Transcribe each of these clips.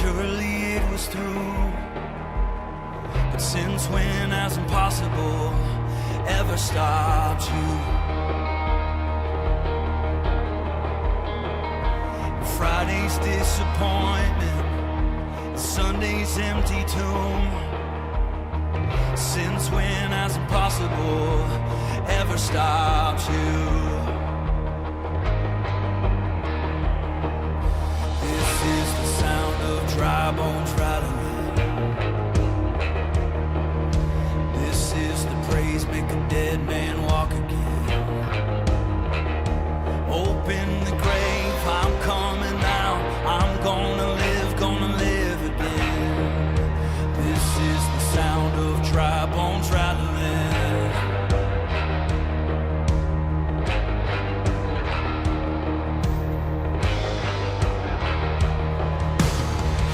surely it was through. But since when has impossible ever stopped you? Friday's disappointment, Sunday's empty tomb. Since when has impossible ever stopped you? This is the sound of dry bones rattling. This is the praise, make a dead man walk again. Open the grave, I'm coming out. I'm gonna live again. This is the sound of dry bones rattling.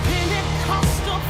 Pentecostal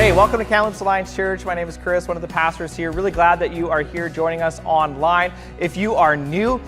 Hey, welcome to Kamloops Alliance Church. My name is Chris, one of the pastors here. Really glad that you are here joining us online. If you are new,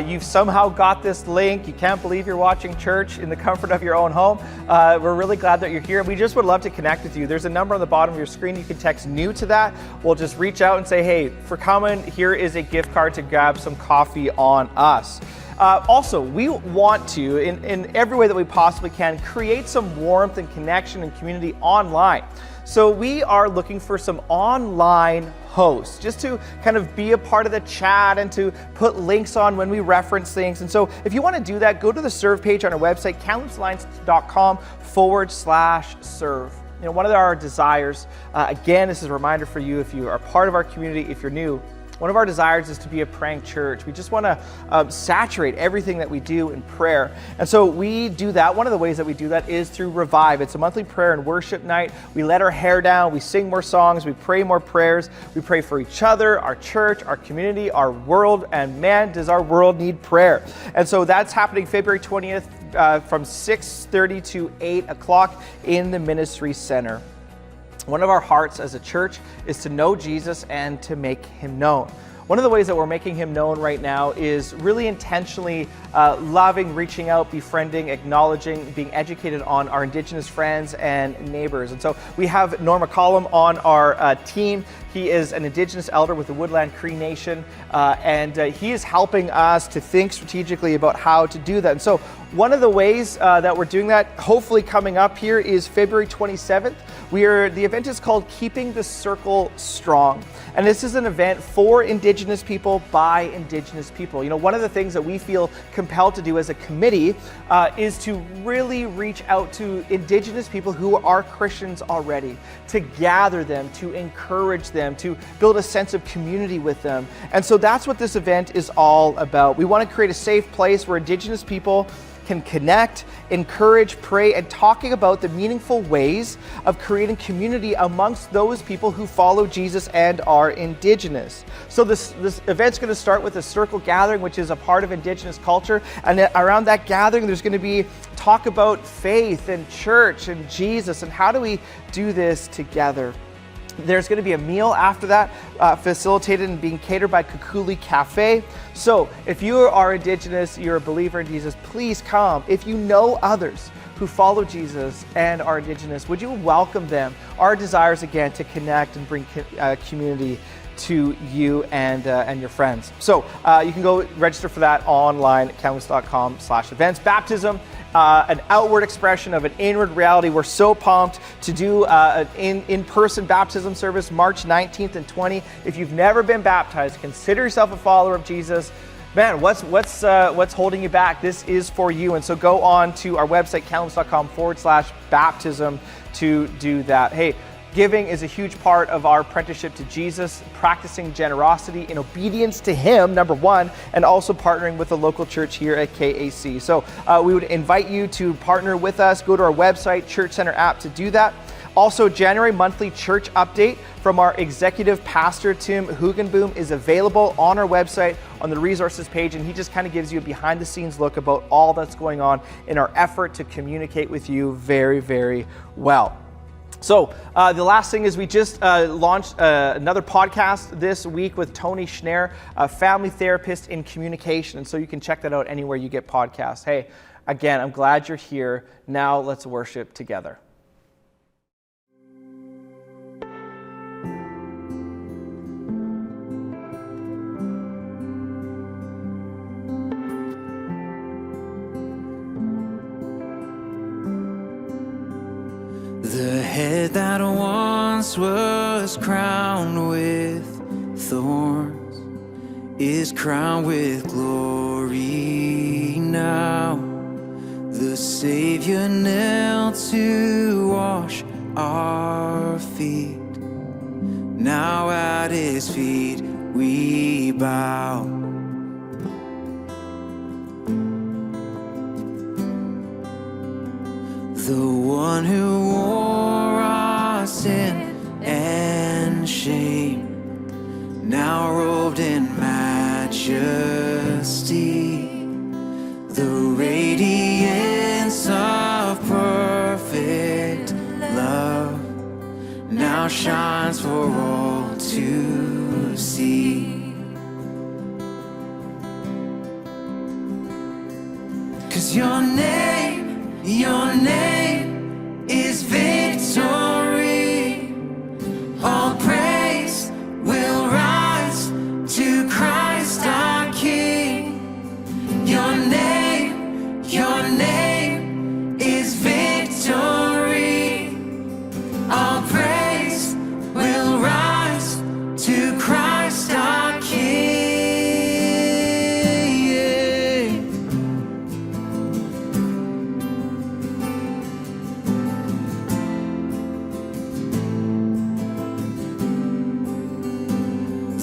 you've somehow got this link. You can't believe you're watching church in the comfort of your own home. We're really glad that you're here. We just would love to connect with you. There's a number on the bottom of your screen. You can text new to that. We'll just reach out and say, hey, for coming, here is a gift card to grab some coffee on us. Also, we want to, in every way that we possibly can, create some warmth and connection and community online. So we are looking for some online hosts just to kind of be a part of the chat and to put links on when we reference things. And so if you want to do that, go to the serve page on our website, kamloopsalliance.com/serve. You know, one of our desires, again, this is a reminder for you if you are part of our community, if you're new, one of our desires is to be a praying church. We just want to saturate everything that we do in prayer. And so we do that. One of the ways that we do that is through Revive. It's a monthly prayer and worship night. We let our hair down. We sing more songs. We pray more prayers. We pray for each other, our church, our community, our world. And man, does our world need prayer. And so that's happening February 20th from 6:30 to 8 o'clock in the Ministry Center. One of our hearts as a church is to know Jesus and to make him known. One of the ways that we're making him known right now is really intentionally loving, reaching out, befriending, acknowledging, being educated on our Indigenous friends and neighbors. And so we have Norm McCollum on our team. He is an Indigenous elder with the Woodland Cree Nation, and he is helping us to think strategically about how to do that. And so one of the ways that we're doing that, hopefully coming up here, is February 27th. The event is called Keeping the Circle Strong. And this is an event for Indigenous people by Indigenous people. You know, one of the things that we feel compelled to do as a committee is to really reach out to Indigenous people who are Christians already, to gather them, to encourage them, to build a sense of community with them. And so that's what this event is all about. We want to create a safe place where Indigenous people can connect, encourage, pray, and talking about the meaningful ways of creating community amongst those people who follow Jesus and are Indigenous. So this event's going to start with a circle gathering, which is a part of Indigenous culture. And around that gathering, there's going to be talk about faith and church and Jesus and how do we do this together. There's going to be a meal after that, facilitated and being catered by Kukuli Cafe. So if you are Indigenous, you're a believer in Jesus, please come. If you know others who follow Jesus and are Indigenous, would you welcome them? Our desire is, again, to connect and bring community to you and your friends. So you can go register for that online at kamloops.com/events. Baptism, an outward expression of an inward reality. We're so pumped to do an in-person baptism service March 19th and 20th. If you've never been baptized, consider yourself a follower of Jesus. Man, what's holding you back? This is for you. And so go on to our website, kamloops.com/baptism to do that. Hey, giving is a huge part of our apprenticeship to Jesus, practicing generosity in obedience to him, number one, and also partnering with the local church here at KAC. So we would invite you to partner with us. Go to our website, Church Center app to do that. Also, January monthly church update from our executive pastor, Tim Hugenboom, is available on our website on the resources page, and he just kind of gives you a behind-the-scenes look about all that's going on in our effort to communicate with you very, very well. So the last thing is we just launched another podcast this week with Tony Schneer, a family therapist in communication. And so you can check that out anywhere you get podcasts. Hey, again, I'm glad you're here. Now let's worship together. The head that once was crowned with thorns is crowned with glory now. The Savior knelt to wash our feet. Now at his feet we bow. The one who wore our sin and shame, now robed in majesty, the radiance of perfect love, now now shines for all to see. 'Cause your name is victory. All praise will rise to Christ our King. Your name is victory. All praise will rise to Christ our King.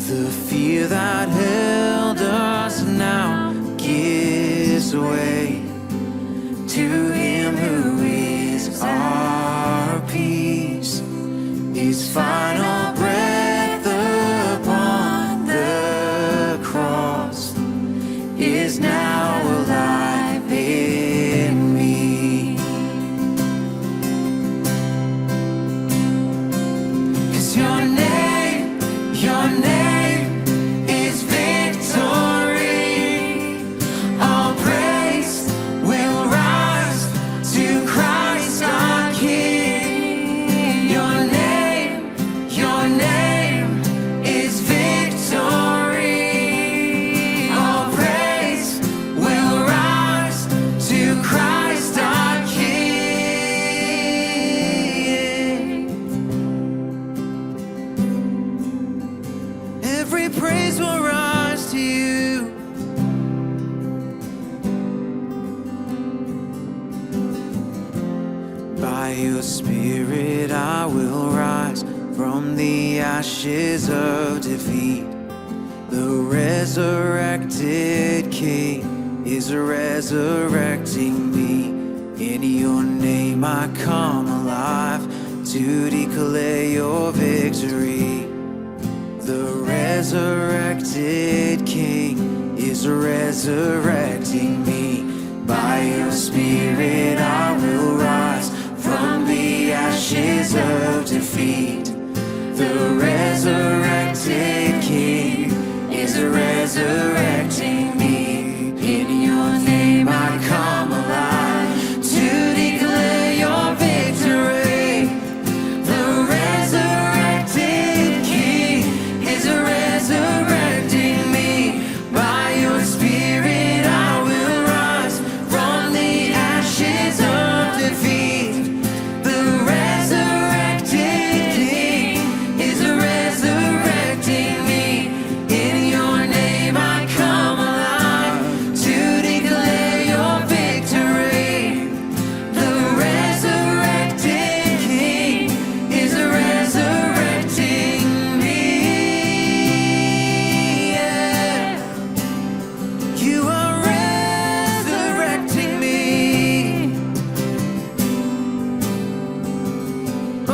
The fear that held us now gives way to Him who is our peace. His final breath upon the cross is now alive in me. 'Cause your name is victory. All praise will rise to Christ our King. Your name is victory. All praise will rise to Christ our King. Every praise will rise to you. By your Spirit I will rise from the ashes of defeat. The resurrected King is resurrecting me. In your name I come alive to declare your victory. The resurrected King is resurrecting me. By your Spirit I will rise from the ashes of defeat. The resurrected King is resurrecting me. In your name I come alive to declare your victory. The resurrected King is resurrecting me. By your Spirit I will rise from the ashes of defeat. The resurrected King is resurrecting me. In your name I come alive to declare your victory. The resurrected King is resurrecting me. Yeah. You are resurrecting me. Oh.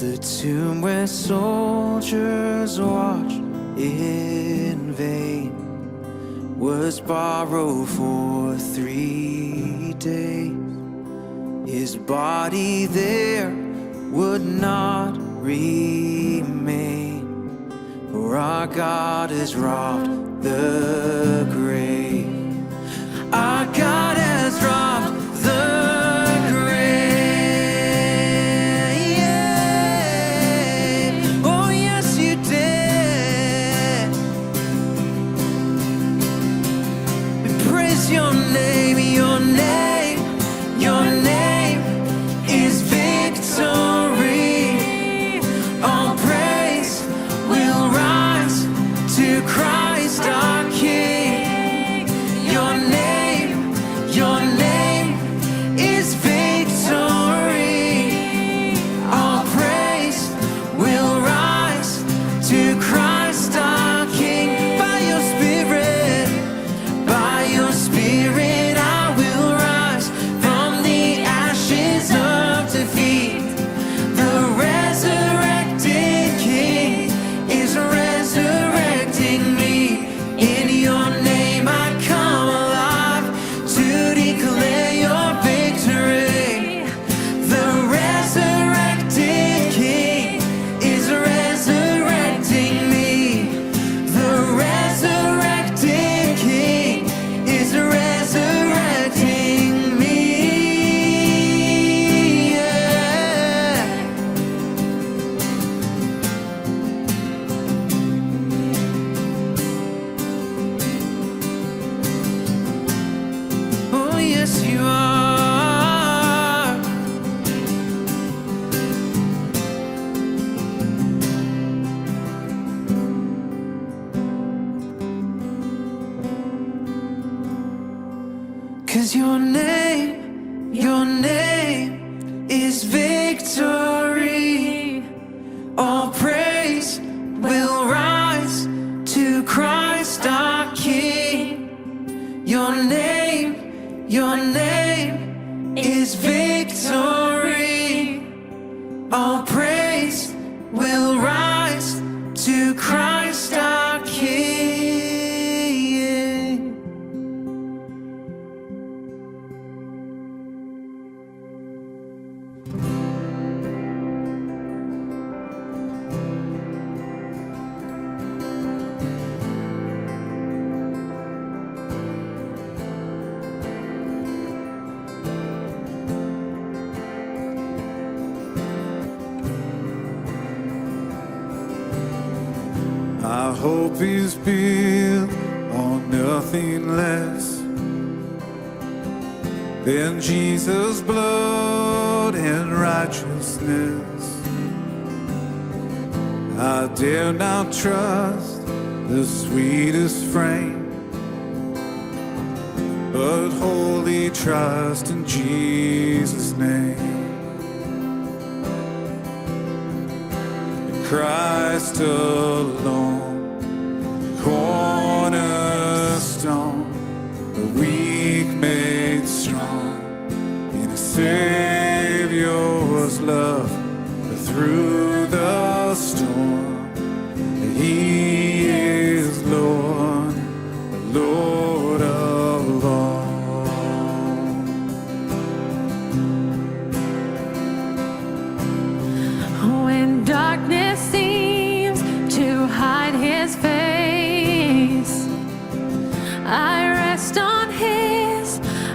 The tomb where soldiers watched in vain was borrowed for 3 days. His body there would not remain, for our God has robbed the grave. Our God has robbed the grave. Oh yes, you did. We praise your name, your name, your name is victory. All praise will rise to Christ our King. Your name is victory. All praise will rise to Christ our King. By your Spirit I will rise from the ashes of defeat. The resurrected 'cause your name is victory. All praise will rise to Christ our King. Your name is victory. All praise will rise to Christ our King. Our hope is built on nothing less than Jesus' blood and righteousness. I dare not trust the sweetest frame, but wholly trust in Jesus' name. Christ alone, cornerstone, the weak made strong, in a Savior's love through the storm. He is Lord, the Lord of all. When darkness seems to hide his face, I rest on his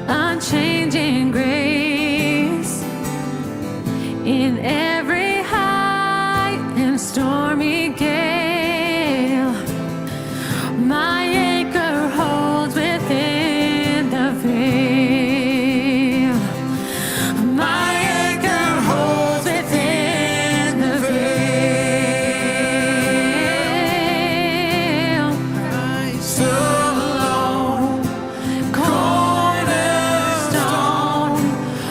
unchanging grace. In every high and stormy gale, my anchor holds within the veil. My anchor holds within the veil. Christ alone, cornerstone,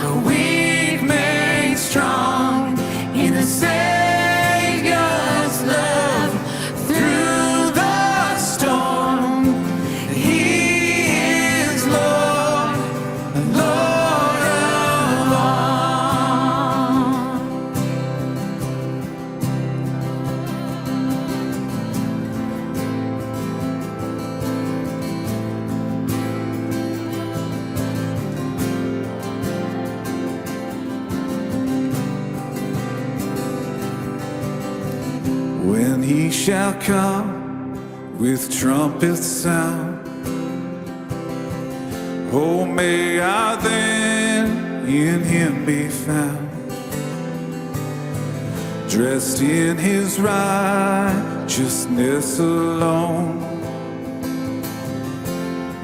the weak made strong, in the Savior's love through the storm. He is Lord, the Lord of all. When he shall come with trumpet sound, oh, may I then in him be found, dressed in his righteousness alone,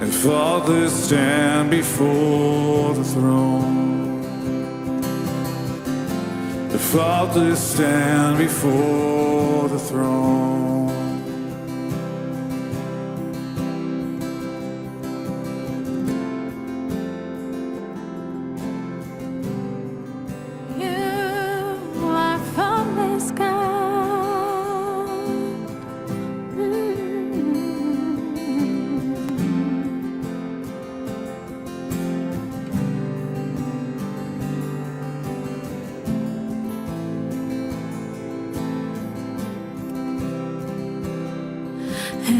and fathers stand before the throne. The fathers stand before the throne. You are from this God.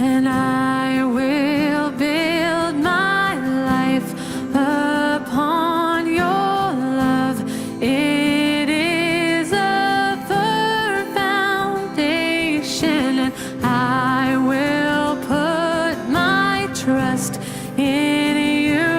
And I will build my life upon your love. It is a firm foundation, and I will put my trust in you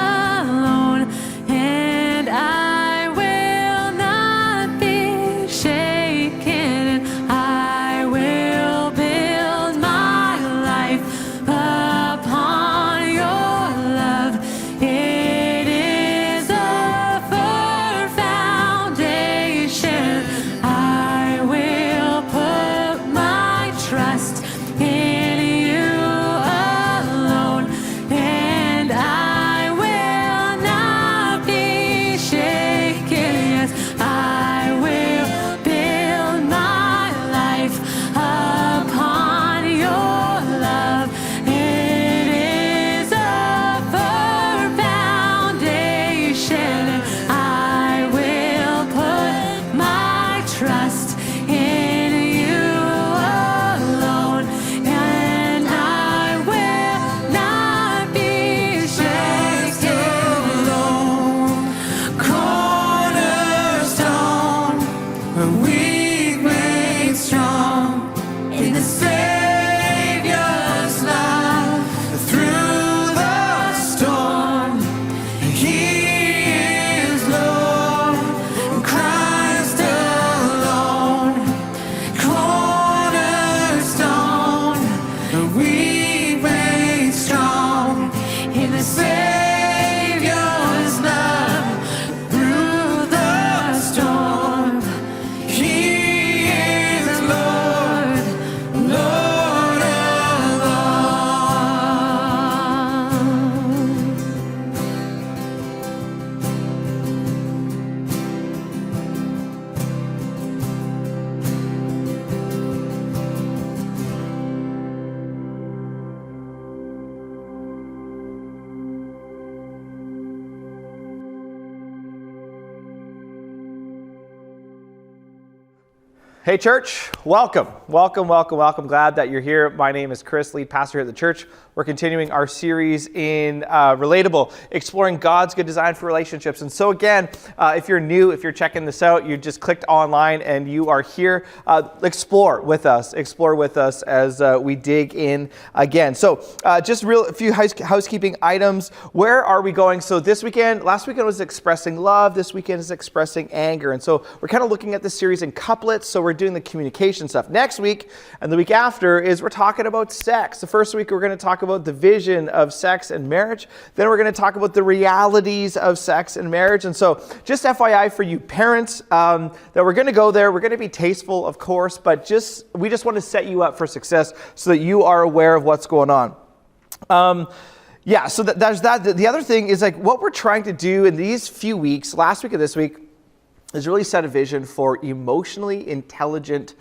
alone, and I will not be shaken. I will build my life upon your love. It is a firm foundation. I will put my trust in you alone, and I will life upon your love. It is a firm foundation. I will put my trust in you alone, and I will not be shaken. Cornerstone, weak made strong in the Savior's love. Through the storm, He is Lord, Christ alone. Cornerstone, weak made strong in the Savior's love. Through the storm, He is Lord, Lord alone. Hey church, welcome. Glad that you're here. My name is Chris, lead pastor here at the church. We're continuing our series in Relatable, exploring God's good design for relationships. And so again, if you're new, if you're checking this out, you just clicked online and you are here, explore with us as we dig in again. So just a few housekeeping items. Where are we going? So last weekend was expressing love. This weekend is expressing anger. And so we're kind of looking at this series in couplets. So we're doing the communication stuff. Next week and the week after we're talking about sex. The first week we're going to talk about the vision of sex and marriage. Then we're going to talk about the realities of sex and marriage. And so just FYI for you parents, that we're going to go there. We're going to be tasteful, of course, but we just want to set you up for success so that you are aware of what's going on. So there's that. The other thing is like what we're trying to do in these few weeks, last week and this week, is really set a vision for emotionally intelligent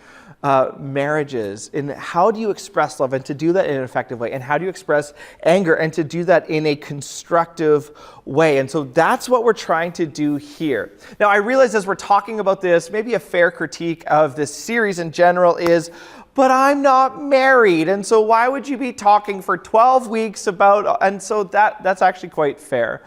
marriages. And how do you express love and to do that in an effective way? And how do you express anger and to do that in a constructive way? And so that's what we're trying to do here. Now, I realize as we're talking about this, maybe a fair critique of this series in general is, but I'm not married. And so why would you be talking for 12 weeks about, and so that's actually quite fair.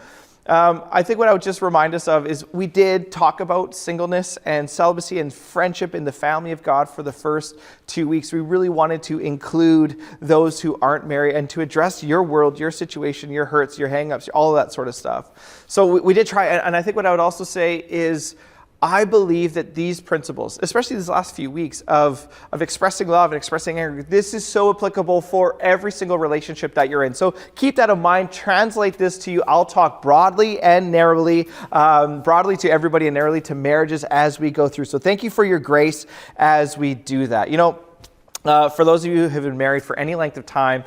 I think what I would just remind us of is we did talk about singleness and celibacy and friendship in the family of God for the first 2 weeks. We really wanted to include those who aren't married and to address your world, your situation, your hurts, your hang-ups, all of that sort of stuff. So we did try, and I think what I would also say is I believe that these principles, especially these last few weeks of expressing love and expressing anger, this is so applicable for every single relationship that you're in. So keep that in mind. Translate this to you. I'll talk broadly and narrowly, broadly to everybody and narrowly to marriages as we go through. So thank you for your grace as we do that. You know, for those of you who have been married for any length of time,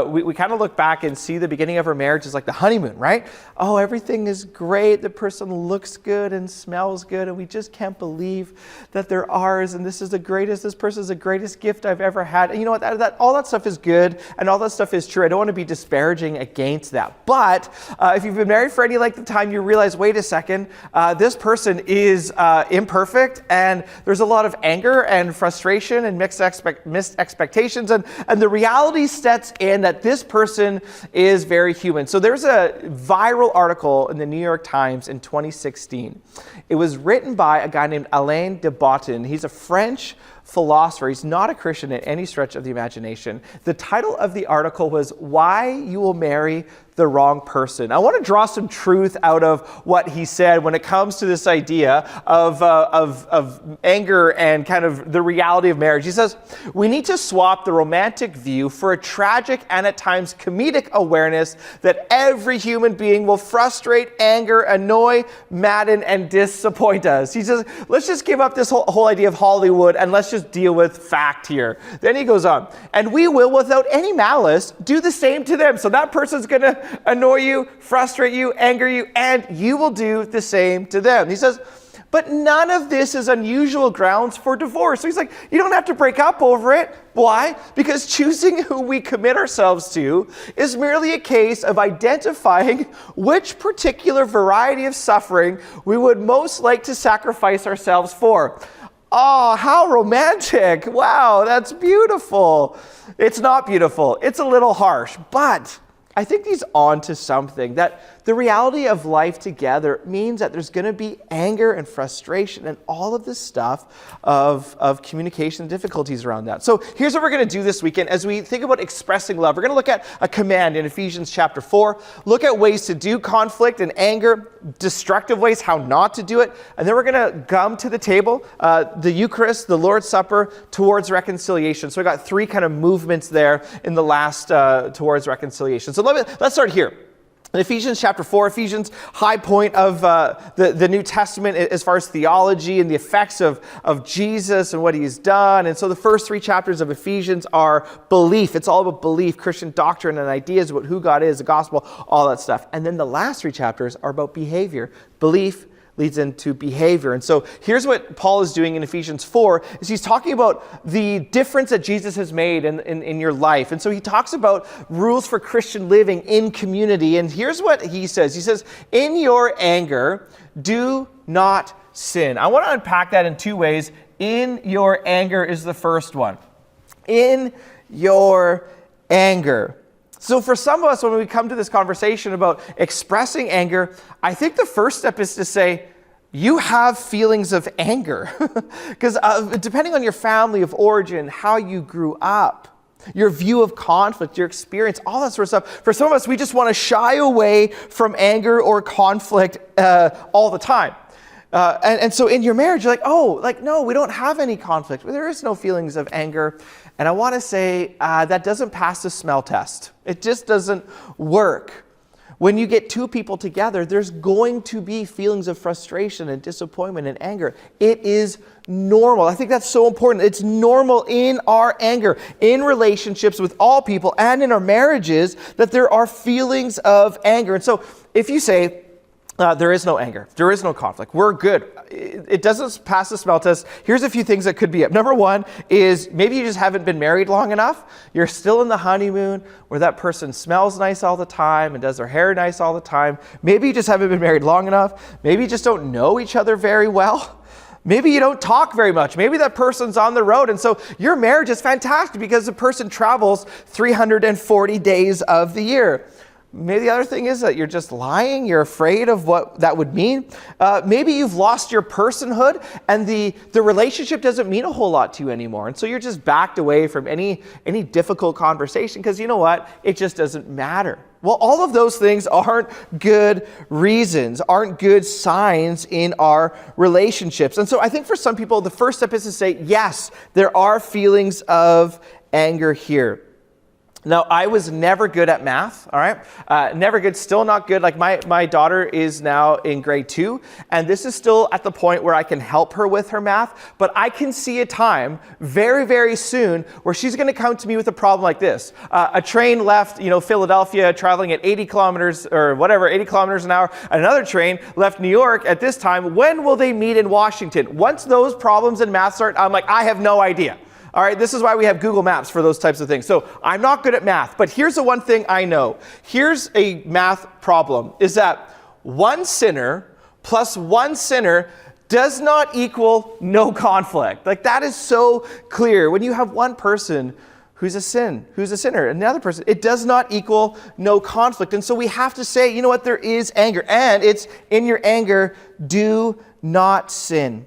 we kind of look back and see the beginning of our marriage as like the honeymoon, right? Oh, everything is great. The person looks good and smells good, and we just can't believe that they're ours. And this person is the greatest gift I've ever had. And you know what? All that stuff is good, and all that stuff is true. I don't want to be disparaging against that. But if you've been married for any length of time, you realize, wait a second, this person is imperfect, and there's a lot of anger and frustration and mixed expectations, and the reality sets in that this person is very human. So there's a viral article in the New York Times in 2016. It was written by a guy named Alain de Botton. He's a French philosopher. He's not a Christian in any stretch of the imagination. The title of the article was "Why You Will Marry the Wrong Person." I want to draw some truth out of what he said when it comes to this idea of anger and kind of the reality of marriage. He says, we need to swap the romantic view for a tragic and at times comedic awareness that every human being will frustrate, anger, annoy, madden, and disappoint us. He says, let's just give up this whole idea of Hollywood and let's just deal with fact here. Then he goes on, and we will, without any malice, do the same to them. So that person's going to annoy you, frustrate you, anger you, and you will do the same to them. He says, But none of this is unusual grounds for divorce. So he's like, you don't have to break up over it. Why? Because choosing who we commit ourselves to is merely a case of identifying which particular variety of suffering we would most like to sacrifice ourselves for. Oh, how romantic. Wow, that's beautiful. It's not beautiful. It's a little harsh, but I think he's on to something, that the reality of life together means that there's going to be anger and frustration and all of this stuff of communication difficulties around that. So here's what we're going to do this weekend as we think about expressing love. We're going to look at a command in Ephesians chapter 4, look at ways to do conflict and anger, destructive ways, how not to do it, and then we're going to come to the table, the Eucharist, the Lord's Supper, towards reconciliation. So we got three kind of movements there in the last towards reconciliation. So let's start here. In Ephesians chapter 4, Ephesians, high point of the New Testament as far as theology and the effects of Jesus and what he's done. And so the first three chapters of Ephesians are belief. It's all about belief, Christian doctrine and ideas about who God is, the gospel, all that stuff. And then the last three chapters are about behavior. Belief leads into behavior. And so here's what Paul is doing in Ephesians 4, is he's talking about the difference that Jesus has made in your life. And so he talks about rules for Christian living in community. And here's what he says. He says, in your anger, do not sin. I want to unpack that in two ways. In your anger is the first one. In your anger. So for some of us, when we come to this conversation about expressing anger, I think the first step is to say, you have feelings of anger. Because depending on your family of origin, how you grew up, your view of conflict, your experience, all that sort of stuff. For some of us, we just want to shy away from anger or conflict all the time. And so in your marriage, you're like, no, we don't have any conflict. There is no feelings of anger. And I want to say that doesn't pass the smell test. It just doesn't work. When you get two people together, there's going to be feelings of frustration and disappointment and anger. It is normal. I think that's so important. It's normal in our anger, in relationships with all people and in our marriages, that there are feelings of anger. And so if you say, there is no anger, there is no conflict, we're good, it doesn't pass the smell test, here's a few things that could be up. Number one is maybe you just haven't been married long enough. You're still in the honeymoon where that person smells nice all the time and does their hair nice all the time. Maybe you just haven't been married long enough. Maybe you just don't know each other very well. Maybe you don't talk very much. Maybe that person's on the road. And so your marriage is fantastic because the person travels 340 days of the year. Maybe the other thing is that you're just lying. You're afraid of what that would mean. Maybe you've lost your personhood and the relationship doesn't mean a whole lot to you anymore. And so you're just backed away from any difficult conversation because you know what? It just doesn't matter. Well, all of those things aren't good reasons, aren't good signs in our relationships. And so I think for some people, the first step is to say, yes, there are feelings of anger here. Now, I was never good at math, all right? Never good, still not good. Like my daughter is now in grade 2, and this is still at the point where I can help her with her math, but I can see a time very, very soon where she's gonna come to me with a problem like this. A train left, Philadelphia traveling at 80 kilometers or whatever, 80 kilometers an hour. Another train left New York at this time. When will they meet in Washington? Once those problems in math start, I'm like, I have no idea. All right, this is why we have Google Maps for those types of things. So I'm not good at math, but here's the one thing I know. Here's a math problem, is that one sinner plus one sinner does not equal no conflict. Like that is so clear. When you have one person who's a sinner, and another person, it does not equal no conflict. And so we have to say, you know what, there is anger, and it's in your anger, do not sin.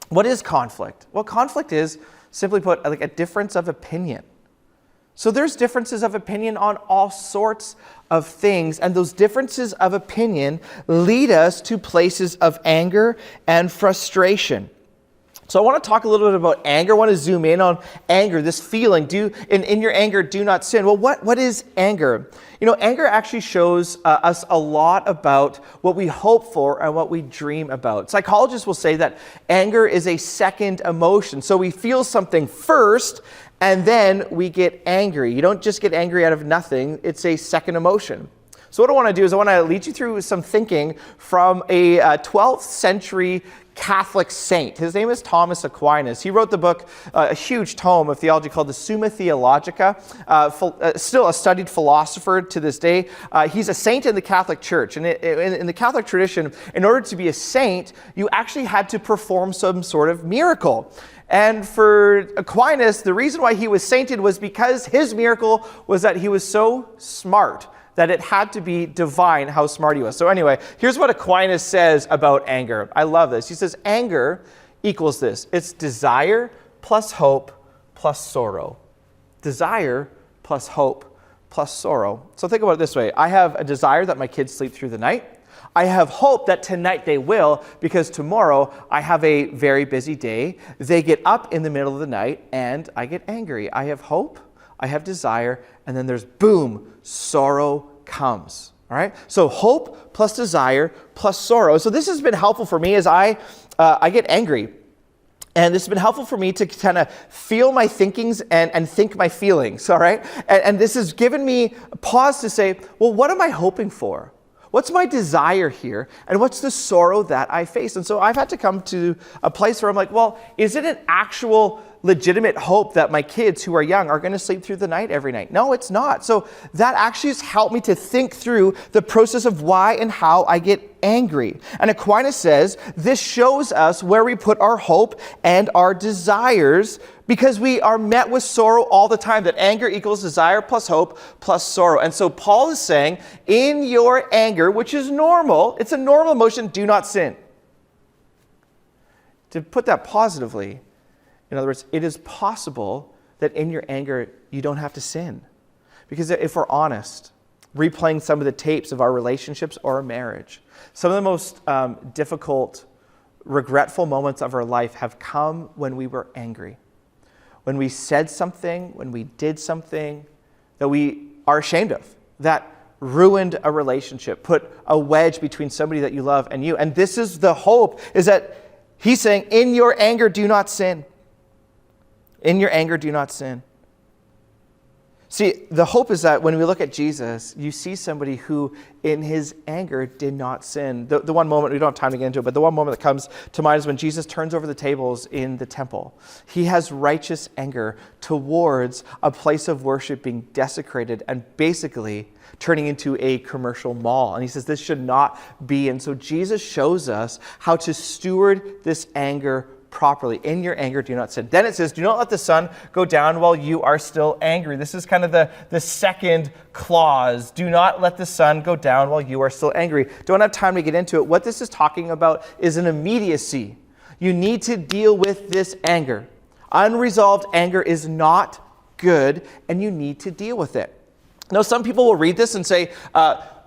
What is conflict? Well, conflict is, simply put, like a difference of opinion. So there's differences of opinion on all sorts of things, and those differences of opinion lead us to places of anger and frustration. So I want to talk a little bit about anger. I want to zoom in on anger, this feeling. In your anger, do not sin. Well, what is anger? Anger actually shows us a lot about what we hope for and what we dream about. Psychologists will say that anger is a second emotion. So we feel something first, and then we get angry. You don't just get angry out of nothing. It's a second emotion. So what I want to do is I want to lead you through some thinking from a 12th century Catholic saint. His name is Thomas Aquinas. He wrote the book, a huge tome of theology called the Summa Theologica, still a studied philosopher to this day. He's a saint in the Catholic Church. And in the Catholic tradition, in order to be a saint, you actually had to perform some sort of miracle. And for Aquinas, the reason why he was sainted was because his miracle was that he was so smart that it had to be divine how smart he was. So anyway, here's what Aquinas says about anger. I love this. He says, anger equals this. It's desire plus hope plus sorrow. Desire plus hope plus sorrow. So think about it this way. I have a desire that my kids sleep through the night. I have hope that tonight they will, because tomorrow I have a very busy day. They get up in the middle of the night and I get angry. I have hope, I have desire, and then there's boom, sorrow comes. All right? So hope plus desire plus sorrow. So this has been helpful for me as I get angry. And this has been helpful for me to kind of feel my thinkings and think my feelings, all right? And this has given me a pause to say, well, what am I hoping for? What's my desire here? And what's the sorrow that I face? And so I've had to come to a place where I'm like, well, is it an actual legitimate hope that my kids who are young are going to sleep through the night every night? No, it's not. So that actually has helped me to think through the process of why and how I get angry. And Aquinas says this shows us where we put our hope and our desires, because we are met with sorrow all the time, that anger equals desire plus hope plus sorrow. And so Paul is saying, in your anger, which is normal, it's a normal emotion, do not sin. To put that positively, in other words, it is possible that in your anger, you don't have to sin. Because if we're honest, replaying some of the tapes of our relationships or our marriage, some of the most difficult, regretful moments of our life have come when we were angry. When we said something, when we did something that we are ashamed of, that ruined a relationship, put a wedge between somebody that you love and you. And this is the hope, is that he's saying, in your anger, do not sin. In your anger, do not sin. See, the hope is that when we look at Jesus, you see somebody who, in his anger, did not sin. The one moment, we don't have time to get into it, but the one moment that comes to mind is when Jesus turns over the tables in the temple. He has righteous anger towards a place of worship being desecrated and basically turning into a commercial mall. And he says this should not be. And so Jesus shows us how to steward this anger properly. In your anger, do not sin. Then it says, do not let the sun go down while you are still angry. This is kind of the second clause. Do not let the sun go down while you are still angry. Don't have time to get into it. What this is talking about is an immediacy. You need to deal with this anger. Unresolved anger is not good, and you need to deal with it. Now, some people will read this and say,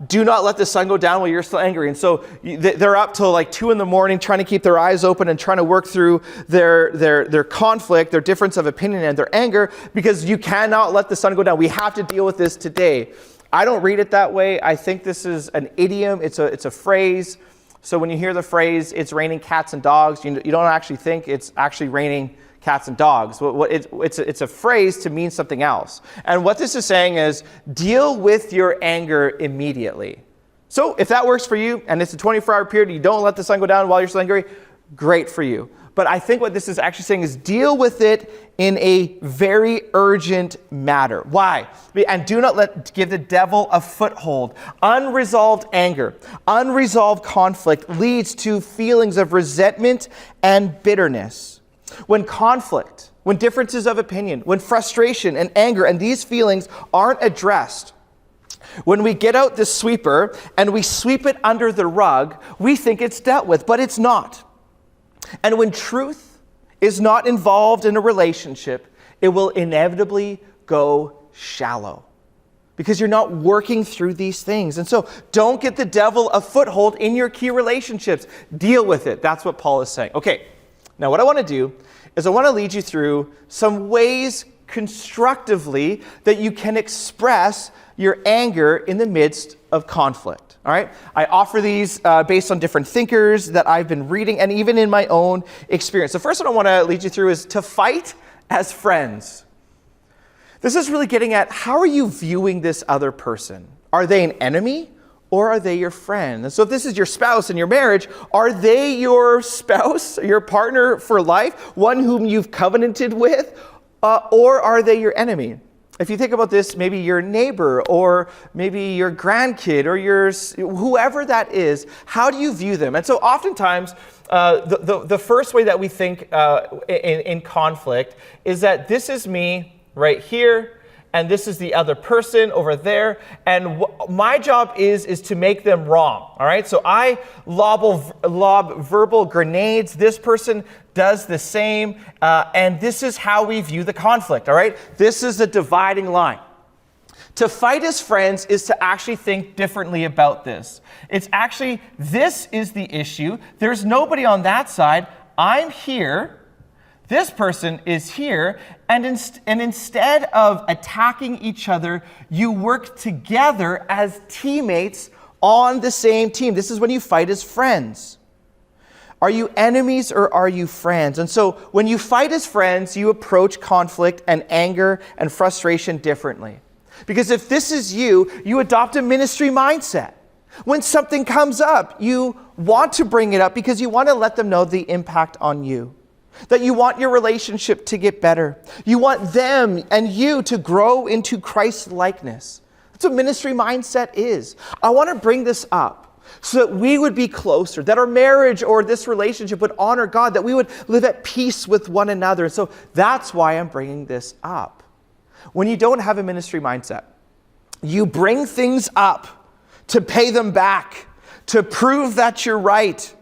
do not let the sun go down while you're still angry. And so they're up till like 2 a.m. trying to keep their eyes open and trying to work through their conflict, their difference of opinion and their anger, because you cannot let the sun go down. We have to deal with this today. I don't read it that way. I think this is an idiom. It's a phrase. So when you hear the phrase, it's raining cats and dogs, you don't actually think it's actually raining cats and dogs. It's a phrase to mean something else. And what this is saying is, deal with your anger immediately. So if that works for you, and it's a 24-hour period, you don't let the sun go down while you're still angry, great for you. But I think what this is actually saying is deal with it in a very urgent matter. Why? And do not give the devil a foothold. Unresolved anger, unresolved conflict leads to feelings of resentment and bitterness. When conflict, when differences of opinion, when frustration and anger and these feelings aren't addressed, when we get out the sweeper and we sweep it under the rug, we think it's dealt with, but it's not. And when truth is not involved in a relationship, it will inevitably go shallow because you're not working through these things. And so don't get the devil a foothold in your key relationships. Deal with it. That's what Paul is saying. Okay. Now, what I want to do is I want to lead you through some ways constructively that you can express your anger in the midst of conflict. All right? I offer these based on different thinkers that I've been reading and even in my own experience. The first one I want to lead you through is to fight as friends. This is really getting at, how are you viewing this other person? Are they an enemy or are they your friend? And so if this is your spouse in your marriage, are they your spouse, your partner for life, one whom you've covenanted with, or are they your enemy? If you think about this, maybe your neighbor or maybe your grandkid or whoever that is, how do you view them? And so oftentimes, the first way that we think in conflict is that this is me right here, and this is the other person over there, and my job is to make them wrong, all right? So I lob verbal grenades, this person does the same, and this is how we view the conflict, all right? This is the dividing line. To fight as friends is to actually think differently about this. It's actually, this is the issue. There's nobody on that side. I'm here. This person is here, and instead of attacking each other, you work together as teammates on the same team. This is when you fight as friends. Are you enemies or are you friends? And so when you fight as friends, you approach conflict and anger and frustration differently. Because if this is you, you adopt a ministry mindset. When something comes up, you want to bring it up because you want to let them know the impact on you. That you want your relationship to get better. You want them and you to grow into Christ's likeness. That's what ministry mindset is. I want to bring this up so that we would be closer, that our marriage or this relationship would honor God, that we would live at peace with one another. And so that's why I'm bringing this up. When you don't have a ministry mindset, you bring things up to pay them back, to prove that you're right,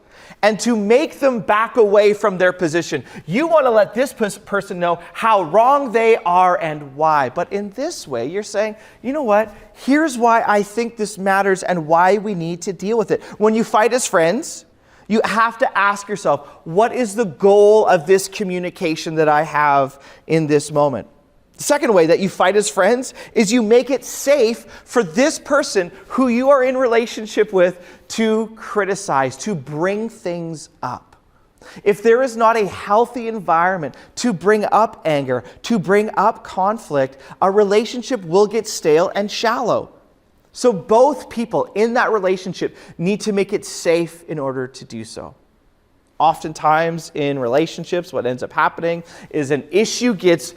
and to make them back away from their position. You want to let this person know how wrong they are and why. But in this way, you're saying, you know what? Here's why I think this matters and why we need to deal with it. When you fight as friends, you have to ask yourself, what is the goal of this communication that I have in this moment? The second way that you fight as friends is you make it safe for this person who you are in relationship with to criticize, to bring things up. If there is not a healthy environment to bring up anger, to bring up conflict, a relationship will get stale and shallow. So both people in that relationship need to make it safe in order to do so. Oftentimes in relationships, what ends up happening is an issue gets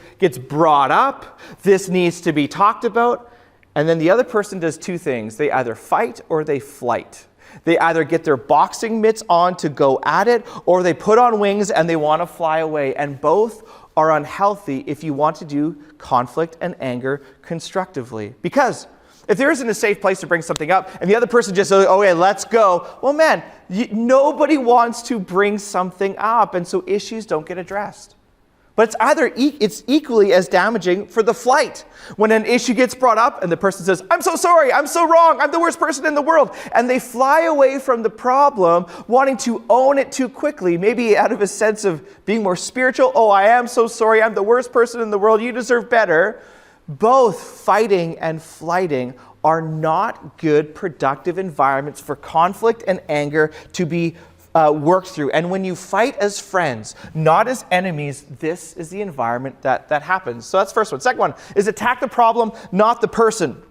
brought up. This needs to be talked about. And then the other person does two things. They either fight or they flight. They either get their boxing mitts on to go at it, or they put on wings and they want to fly away. And both are unhealthy if you want to do conflict and anger constructively. Because if there isn't a safe place to bring something up and the other person just says, oh yeah, let's go. Well, man, nobody wants to bring something up, and so issues don't get addressed. But it's equally as damaging for the flight. When an issue gets brought up and the person says, I'm so sorry, I'm so wrong, I'm the worst person in the world. And they fly away from the problem, wanting to own it too quickly, maybe out of a sense of being more spiritual. Oh, I am so sorry, I'm the worst person in the world, you deserve better. Both fighting and flighting are not good, productive environments for conflict and anger to be worked through. And when you fight as friends, not as enemies, this is the environment that happens. So that's the first one. Second one is attack the problem, not the person.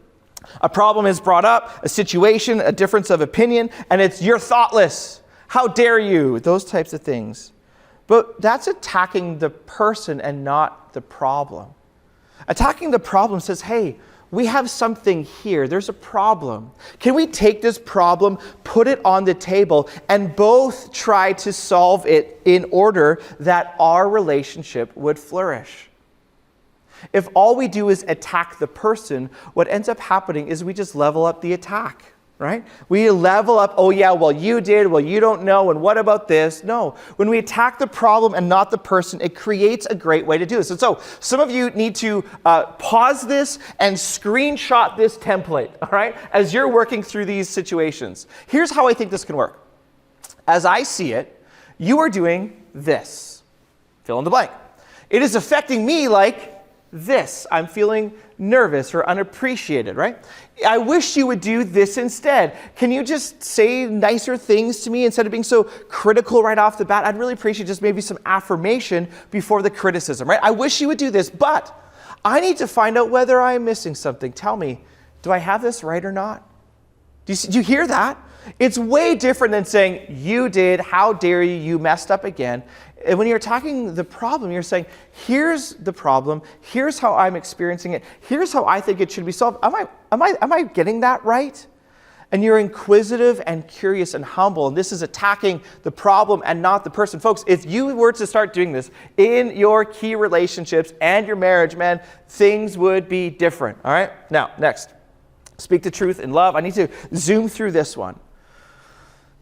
A problem is brought up, a situation, a difference of opinion, and it's you're thoughtless. How dare you? Those types of things. But that's attacking the person and not the problem. Attacking the problem says, hey, we have something here. There's a problem. Can we take this problem, put it on the table, and both try to solve it in order that our relationship would flourish? If all we do is attack the person, what ends up happening is we just level up the attack. Right? We level up, oh yeah, well you did, well you don't know, and what about this? No. When we attack the problem and not the person, it creates a great way to do this. And so some of you need to pause this and screenshot this template, all right, as you're working through these situations. Here's how I think this can work. As I see it, you are doing this. Fill in the blank. It is affecting me like this. I'm feeling nervous or unappreciated, right? I wish you would do this instead. Can you just say nicer things to me instead of being so critical right off the bat? I'd really appreciate just maybe some affirmation before the criticism, right? I wish you would do this, but I need to find out whether I'm missing something. Tell me, do I have this right or not? Do you hear that? It's way different than saying, you did, how dare you, you messed up again. And when you're attacking the problem, you're saying, here's the problem, here's how I'm experiencing it, here's how I think it should be solved. Am I getting that right? And you're inquisitive and curious and humble, and this is attacking the problem and not the person. Folks, if you were to start doing this in your key relationships and your marriage, man, things would be different, all right? Now, next, speak the truth in love. I need to zoom through this one.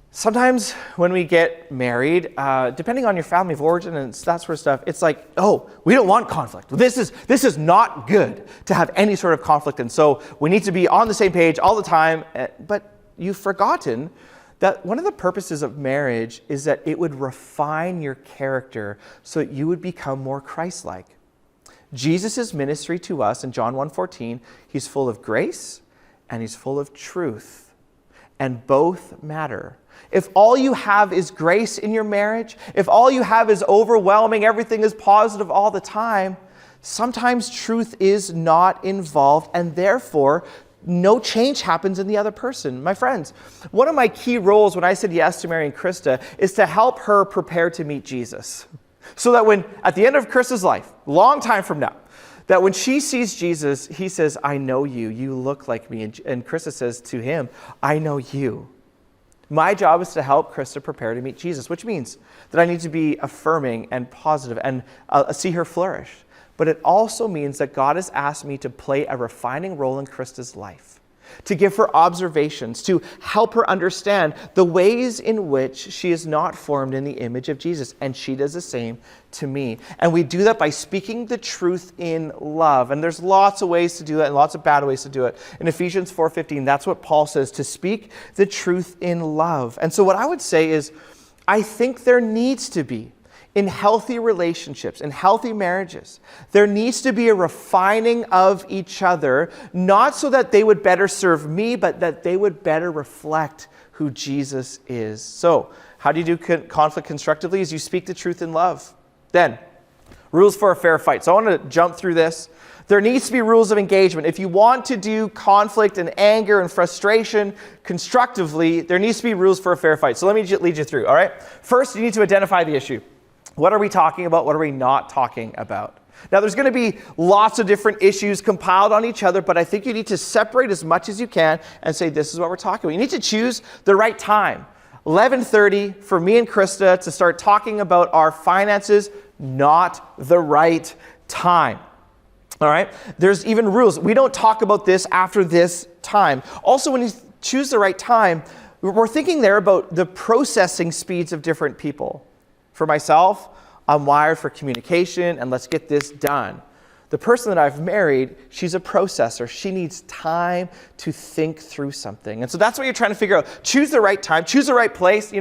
Sometimes when we get married, depending on your family of origin and that sort of stuff, it's like, oh, we don't want conflict. This is not good to have any sort of conflict. And so we need to be on the same page all the time. But you've forgotten that one of the purposes of marriage is that it would refine your character so that you would become more Christ-like. Jesus' ministry to us in John 1:14, he's full of grace and he's full of truth. And both matter. If all you have is grace in your marriage, if all you have is overwhelming, everything is positive all the time, sometimes truth is not involved, and therefore no change happens in the other person. My friends, one of my key roles when I said yes to marrying Krista is to help her prepare to meet Jesus. So that when, at the end of Krista's life, long time from now, that when she sees Jesus, he says, I know you, you look like me. And Krista says to him, I know you. My job is to help Krista prepare to meet Jesus, which means that I need to be affirming and positive and see her flourish. But it also means that God has asked me to play a refining role in Krista's life, to give her observations, to help her understand the ways in which she is not formed in the image of Jesus. And she does the same to me. And we do that by speaking the truth in love. And there's lots of ways to do that and lots of bad ways to do it. In Ephesians 4:15, that's what Paul says, to speak the truth in love. And so what I would say is, I think there needs to be, in healthy relationships, in healthy marriages, there needs to be a refining of each other, not so that they would better serve me, but that they would better reflect who Jesus is. So, how do you do conflict constructively? Is you speak the truth in love. Then, rules for a fair fight. So I want to jump through this. There needs to be rules of engagement. If you want to do conflict and anger and frustration constructively, there needs to be rules for a fair fight. So let me lead you through, all right? First, you need to identify the issue. What are we talking about? What are we not talking about? Now, there's going to be lots of different issues compiled on each other, but I think you need to separate as much as you can and say, this is what we're talking about. You need to choose the right time. 11:30 for me and Krista to start talking about our finances, not the right time. All right? There's even rules. We don't talk about this after this time. Also, when you choose the right time, we're thinking there about the processing speeds of different people. For myself, I'm wired for communication and let's get this done. The person that I've married, she's a processor. She needs time to think through something. And so that's what you're trying to figure out. Choose the right time, choose the right place,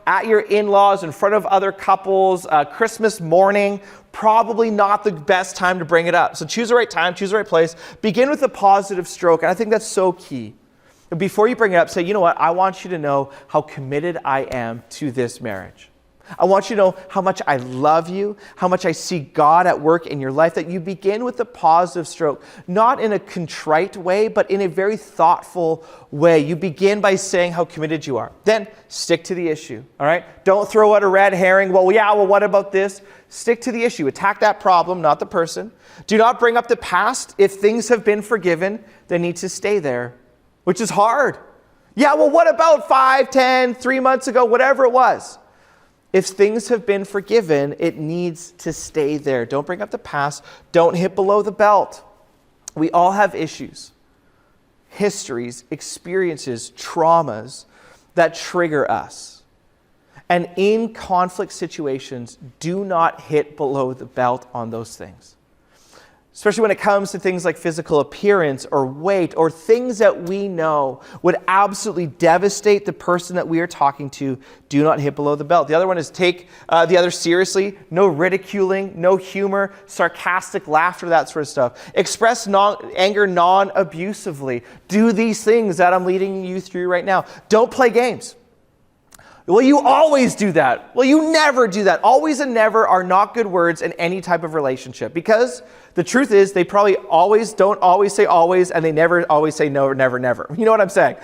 at your in-laws, in front of other couples, Christmas morning, probably not the best time to bring it up. So choose the right time, choose the right place. Begin with a positive stroke. And I think that's so key. Before you bring it up, say, you know what? I want you to know how committed I am to this marriage. I want you to know how much I love you, how much I see God at work in your life, that you begin with a positive stroke, not in a contrite way, but in a very thoughtful way. You begin by saying how committed you are. Then stick to the issue, all right? Don't throw out a red herring. Well, what about this? Stick to the issue. Attack that problem, not the person. Do not bring up the past. If things have been forgiven, they need to stay there, which is hard. What about 5, 10, 3 months ago, whatever it was? If things have been forgiven, it needs to stay there. Don't bring up the past. Don't hit below the belt. We all have issues, histories, experiences, traumas that trigger us. And in conflict situations, do not hit below the belt on those things. Especially when it comes to things like physical appearance or weight or things that we know would absolutely devastate the person that we are talking to. Do not hit below the belt. The other one is take the other seriously. No ridiculing, no humor, sarcastic laughter, that sort of stuff. Express anger non-abusively. Do these things that I'm leading you through right now. Don't play games. Well, you always do that. Well, you never do that. Always and never are not good words in any type of relationship, because the truth is they probably don't always say always, and they never always say no, never, never. You know what I'm saying?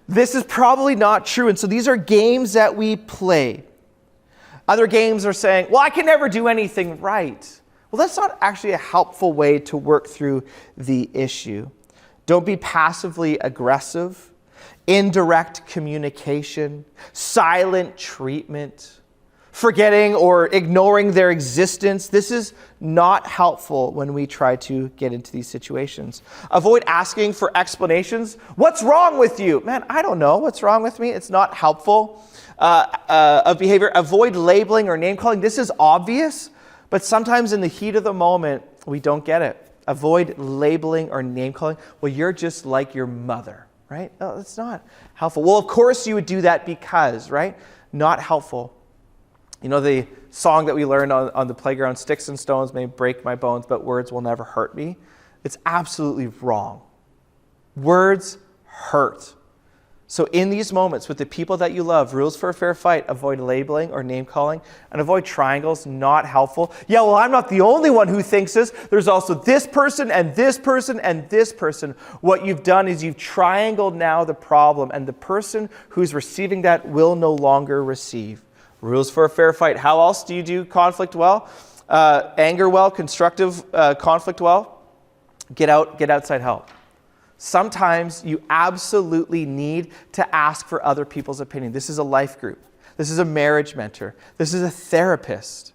This is probably not true. And so these are games that we play. Other games are saying, well, I can never do anything right. Well, that's not actually a helpful way to work through the issue. Don't be passively aggressive. Indirect communication, silent treatment, forgetting or ignoring their existence. This is not helpful when we try to get into these situations. Avoid asking for explanations. What's wrong with you? Man, I don't know what's wrong with me. It's not helpful of behavior. Avoid labeling or name calling. This is obvious, but sometimes in the heat of the moment, we don't get it. Avoid labeling or name calling. Well, you're just like your mother. Right? No, that's not helpful. Well, of course you would do that because, right? Not helpful. You know the song that we learned on the playground, sticks and stones may break my bones, but words will never hurt me. It's absolutely wrong. Words hurt. So in these moments with the people that you love, rules for a fair fight, avoid labeling or name calling, and avoid triangles, not helpful. Yeah, well, I'm not the only one who thinks this. There's also this person and this person and this person. What you've done is you've triangled now the problem, and the person who's receiving that will no longer receive. Rules for a fair fight. How else do you do conflict well? Anger well, constructive conflict well? Get outside help. Sometimes you absolutely need to ask for other people's opinion. This is a life group. This is a marriage mentor. This is a therapist.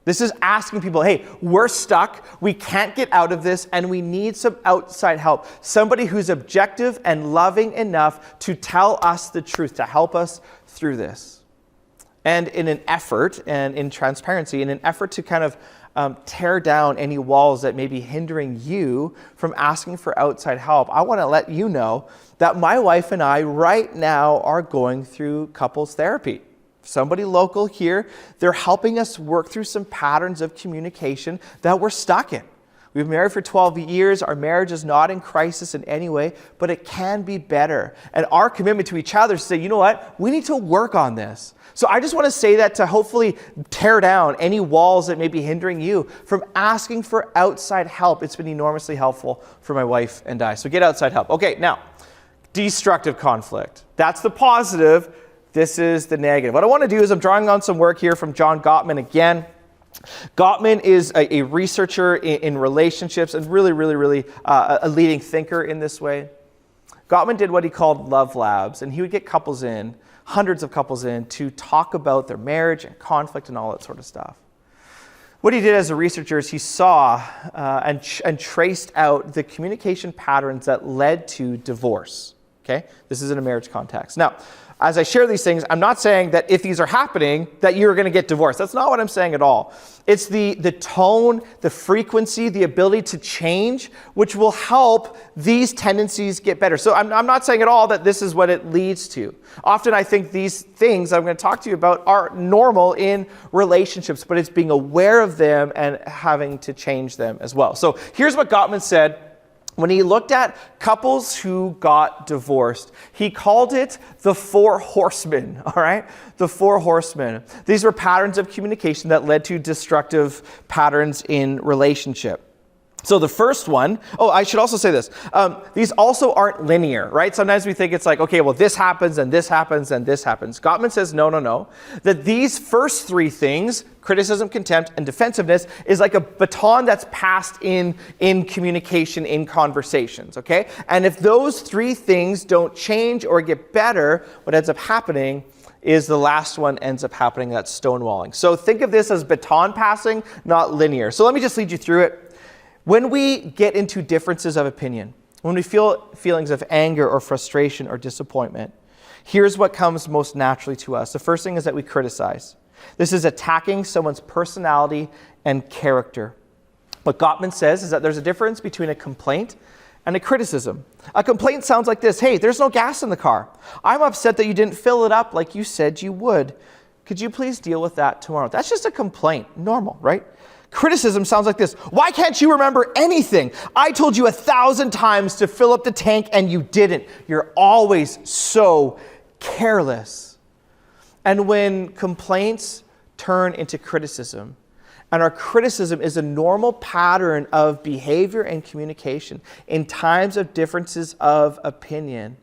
This is asking people, hey, we're stuck. We can't get out of this, and we need some outside help. Somebody who's objective and loving enough to tell us the truth, to help us through this. And in an effort, and in transparency, in an effort to kind of tear down any walls that may be hindering you from asking for outside help, I want to let you know that my wife and I right now are going through couples therapy. Somebody local here, they're helping us work through some patterns of communication that we're stuck in. We've been married for 12 years. Our marriage is not in crisis in any way, but it can be better. And our commitment to each other is to say, you know what? We need to work on this. So I just want to say that to hopefully tear down any walls that may be hindering you from asking for outside help. It's been enormously helpful for my wife and I. So get outside help. Okay, now, destructive conflict. That's the positive. This is the negative. What I want to do is I'm drawing on some work here from John Gottman again. Gottman is a researcher in relationships and really a leading thinker in this way. Gottman did what he called love labs, and he would get couples in, hundreds of couples in, to talk about their marriage and conflict and all that sort of stuff. What he did as a researcher is he saw and traced out the communication patterns that led to divorce. Okay? This is in a marriage context. Now, as I share these things, I'm not saying that if these are happening, that you're going to get divorced. That's not what I'm saying at all. It's the tone, the frequency, the ability to change, which will help these tendencies get better. So I'm not saying at all that this is what it leads to. Often I think these things I'm going to talk to you about are normal in relationships, but it's being aware of them and having to change them as well. So here's what Gottman said. When he looked at couples who got divorced, he called it the 4 horsemen, all right? The 4 horsemen. These were patterns of communication that led to destructive patterns in relationship. So the first one, I should also say this. These also aren't linear, right? Sometimes we think it's like, okay, well, this happens and this happens and this happens. Gottman says, no. That these first 3 things, criticism, contempt, and defensiveness, is like a baton that's passed in communication, in conversations, okay? And if those 3 things don't change or get better, what ends up happening is the last one ends up happening, that's stonewalling. So think of this as baton passing, not linear. So let me just lead you through it. When we get into differences of opinion, when we feel feelings of anger or frustration or disappointment, here's what comes most naturally to us. The first thing is that we criticize. This is attacking someone's personality and character. What Gottman says is that there's a difference between a complaint and a criticism. A complaint sounds like this: hey, there's no gas in the car. I'm upset that you didn't fill it up like you said you would. Could you please deal with that tomorrow? That's just a complaint. Normal, right? Criticism sounds like this: why can't you remember anything? I told you 1,000 times to fill up the tank and you didn't. You're always so careless. And when complaints turn into criticism, and our criticism is a normal pattern of behavior and communication in times of differences of opinion,